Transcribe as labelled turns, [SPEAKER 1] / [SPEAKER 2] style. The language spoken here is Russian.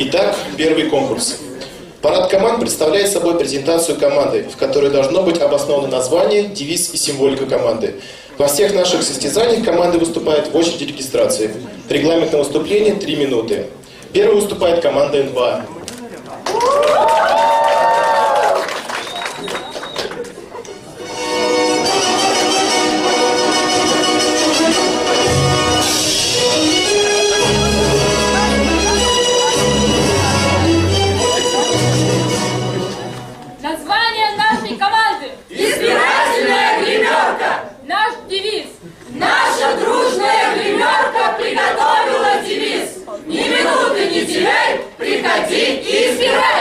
[SPEAKER 1] Итак, первый конкурс. Парад команд представляет собой презентацию команды, в которой должно быть обосновано название, девиз и символика команды. Во всех наших состязаниях команды выступают в очереди регистрации. Регламент на выступление 3 минуты. Первой выступает команда НВА.
[SPEAKER 2] Название нашей команды —
[SPEAKER 3] Избирательная гримерка.
[SPEAKER 2] наш девиз.
[SPEAKER 3] Наша дружная гримерка приготовила девиз. Ни минуты не теряй, приходи и избирай.